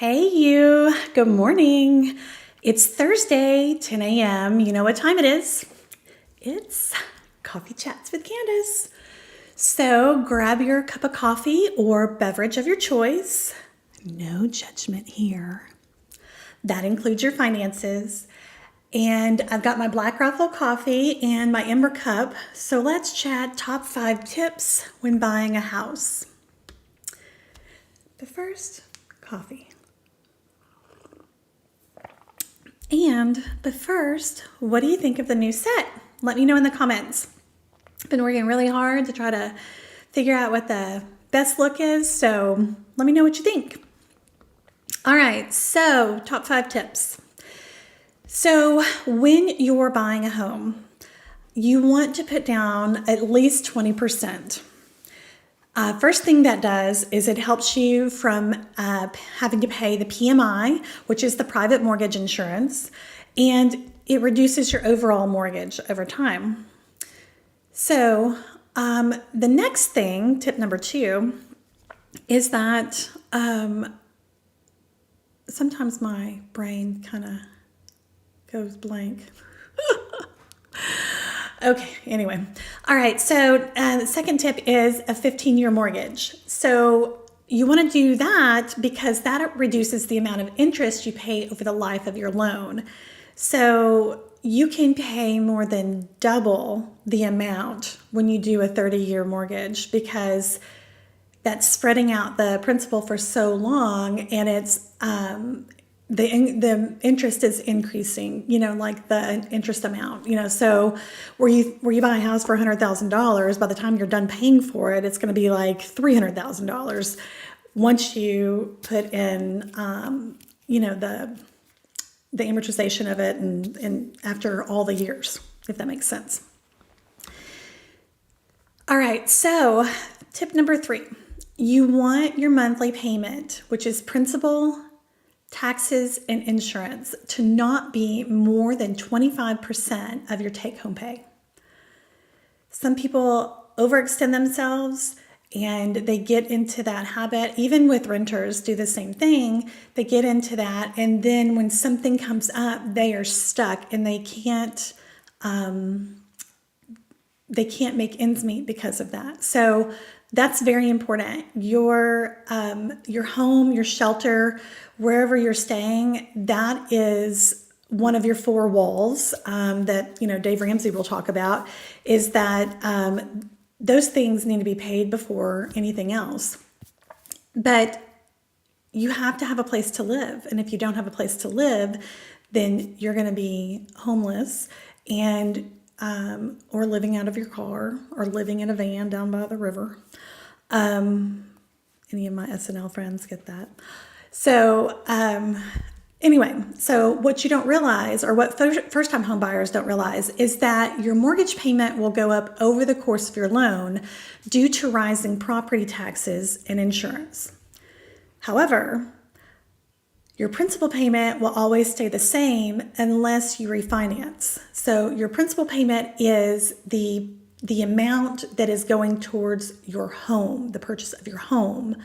Hey you, good morning. It's Thursday, 10 a.m. You know what time it is? It's Coffee Chats with Candice. So grab your cup of coffee or beverage of your choice. No judgment here. That includes your finances. And I've got my Black Rifle coffee and my Ember cup. So let's chat top 5 tips when buying a house. But first, coffee. But first, what do you think of the new set? Let me know in the comments. I've been working really hard to try to figure out what the best look is, so let me know what you think. All right, so top 5 tips. So when you're buying a home, you want to put down at least 20%. First thing that does is it helps you from having to pay the PMI, which is the private mortgage insurance, and it reduces your overall mortgage over time. So the next thing, tip number 2, is that sometimes my brain kind of goes blank. Okay, anyway. All right, so the second tip is a 15-year mortgage. So you want to do that because that reduces the amount of interest you pay over the life of your loan. So you can pay more than double the amount when you do a 30-year mortgage because that's spreading out the principal for so long, and it's the interest is increasing, like the interest amount, so where you buy a house for $100,000, by the time you're done paying for it, it's going to be like $300,000 once you put in, the amortization of it and after all the years, if that makes sense. All right, so tip number 3, you want your monthly payment, which is principal, taxes, and insurance, to not be more than 25% of your take-home pay. Some people overextend themselves and they get into that habit. Even with renters, do the same thing. They get into that, and then when something comes up, they are stuck and they can't make ends meet because of that. So that's very important. Your home, your shelter, wherever you're staying, that is one of your 4 walls that Dave Ramsey will talk about, is that those things need to be paid before anything else. But you have to have a place to live. And if you don't have a place to live, then you're going to be homeless and or living out of your car, or living in a van down by the river. Any of my SNL friends get that. So anyway, so what you don't realize, or what first-time home buyers don't realize, is that your mortgage payment will go up over the course of your loan due to rising property taxes and insurance. However, your principal payment will always stay the same unless you refinance. So your principal payment is the amount that is going towards your home, the purchase of your home.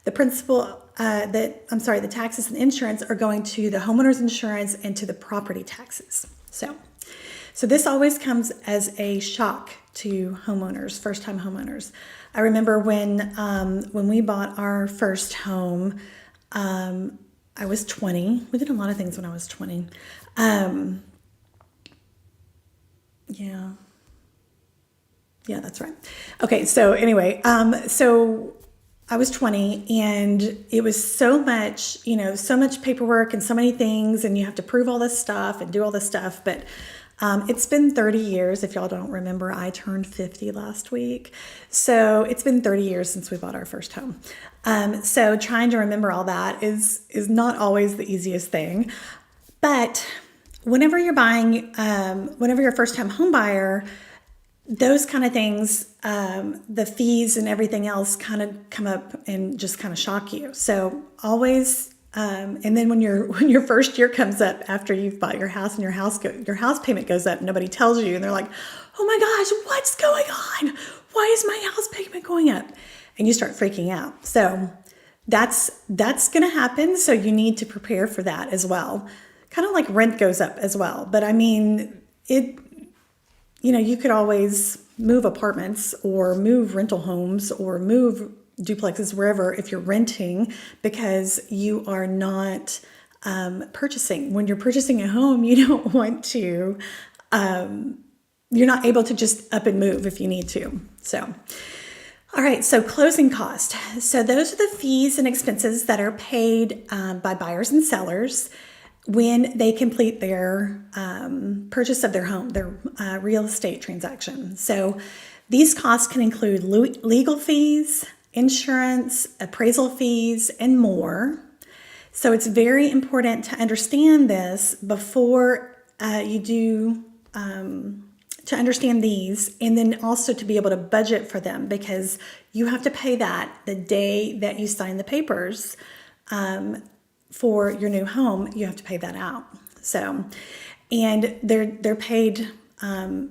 The principal, the taxes and insurance are going to the homeowner's insurance and to the property taxes. So this always comes as a shock to homeowners, first-time homeowners. I remember when we bought our first home, I was 20. We did a lot of things when I was 20. Yeah, that's right. Okay, so anyway, so I was 20, and it was so much paperwork and so many things, and you have to prove all this stuff and do all this stuff. But it's been 30 years. If y'all don't remember, I turned 50 last week. So it's been 30 years since we bought our first home. So trying to remember all that is not always the easiest thing. But whenever you're buying, whenever you're a first-time home buyer, those kind of things, the fees and everything else kind of come up and just kind of shock you. So always, and then when your first year comes up after you've bought your house and your house payment goes up, nobody tells you, and they're like, "Oh my gosh, what's going on? Why is my house payment going up?" And you start freaking out. So That's going to happen. So you need to prepare for that as well. Kind of like rent goes up as well. But I mean, you could always move apartments or move rental homes or move duplexes wherever if you're renting, because you are not purchasing. When you're purchasing a home, you don't want to, you're not able to just up and move if you need to. So, all right, so closing cost. So those are the fees and expenses that are paid by buyers and sellers when they complete their purchase of their home, their real estate transaction. So these costs can include legal fees, insurance, appraisal fees, and more. So it's very important to understand this before you do, to understand these, and then also to be able to budget for them, because you have to pay that the day that you sign the papers. For your new home, you have to pay that out. So, and they're paid, like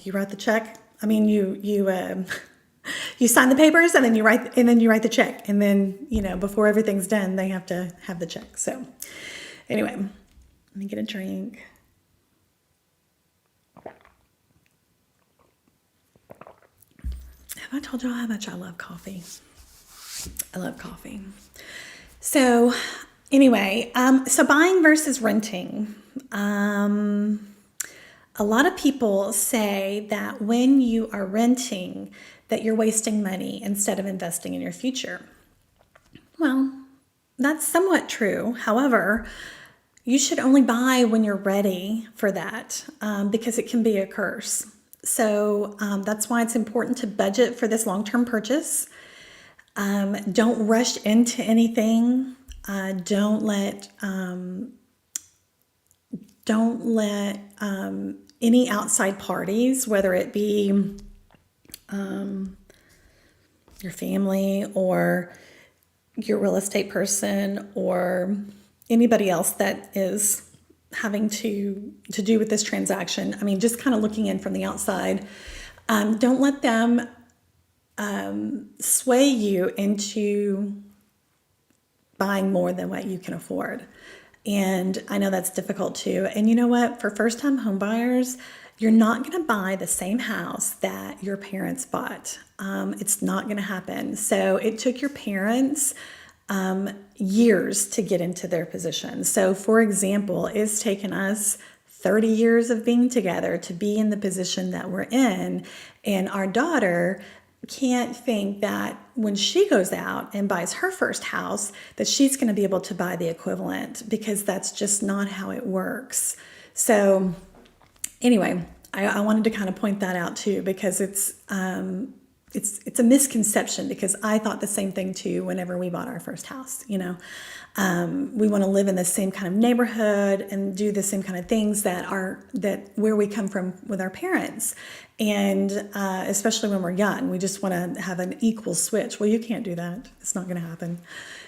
you write the check. I mean, you sign the papers and then you write the check, and then before everything's done, they have to have the check. So, anyway, let me get a drink. Have I told y'all how much I love coffee? I love coffee. So anyway, so buying versus renting. A lot of people say that when you are renting, that you're wasting money instead of investing in your future. Well, that's somewhat true. However, you should only buy when you're ready for that, because it can be a curse. So that's why it's important to budget for this long-term purchase. Don't rush into anything. Don't let any outside parties, whether it be your family or your real estate person or anybody else that is having to do with this transaction. I mean, just kind of looking in from the outside. Don't let them sway you into buying more than what you can afford. And I know that's difficult too. And you know what? For first-time home buyers, you're not going to buy the same house that your parents bought. It's not going to happen. So it took your parents years to get into their position. So for example, it's taken us 30 years of being together to be in the position that we're in. And our daughter can't think that when she goes out and buys her first house that she's going to be able to buy the equivalent, because that's just not how it works. So anyway, I wanted to kind of point that out too, because it's a misconception, because I thought the same thing too whenever we bought our first house. We want to live in the same kind of neighborhood and do the same kind of things that where we come from with our parents. And especially when we're young, we just want to have an equal switch. Well, you can't do that. It's not going to happen.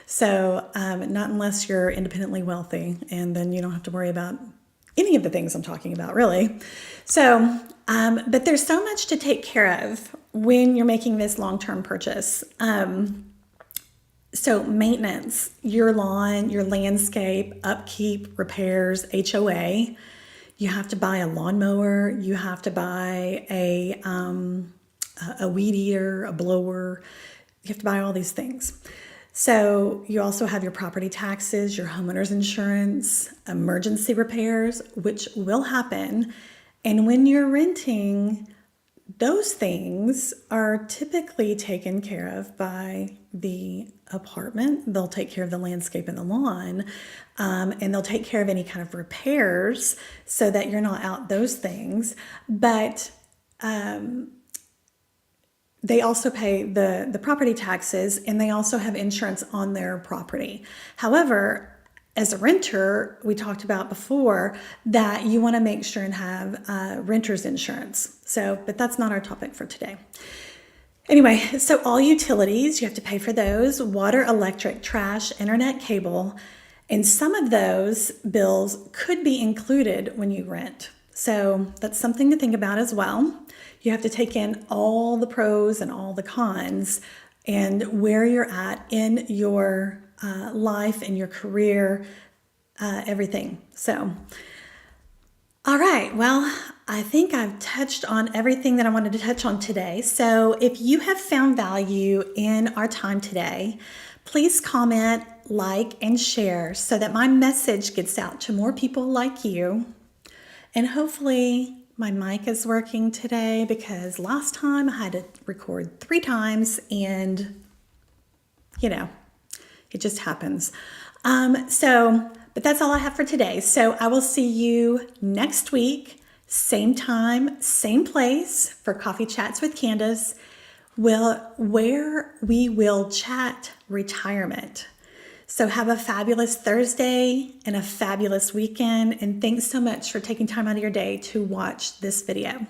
So not unless you're independently wealthy, and then you don't have to worry about any of the things I'm talking about, really. So, but there's so much to take care of when you're making this long-term purchase. So maintenance, your lawn, your landscape, upkeep, repairs, HOA. You have to buy a lawnmower. You have to buy a weed eater, a blower. You have to buy all these things. So you also have your property taxes, your homeowner's insurance, emergency repairs, which will happen. And when you're renting, those things are typically taken care of by the apartment. They'll take care of the landscape and the lawn, and they'll take care of any kind of repairs so that you're not out those things. But they also pay the property taxes, and they also have insurance on their property. However, as a renter, we talked about before that you want to make sure and have renter's insurance. But that's not our topic for today. Anyway, so all utilities, you have to pay for those: water, electric, trash, internet, cable, and some of those bills could be included when you rent. So that's something to think about as well. You have to take in all the pros and all the cons and where you're at in your life and your career, everything. So, all right, well, I think I've touched on everything that I wanted to touch on today. So if you have found value in our time today, please comment, like, and share so that my message gets out to more people like you. And hopefully my mic is working today, because last time I had to record 3 times and, it just happens. But that's all I have for today. So I will see you next week, same time, same place for Coffee Chats with Candice, where we will chat retirement. So have a fabulous Thursday and a fabulous weekend. And thanks so much for taking time out of your day to watch this video.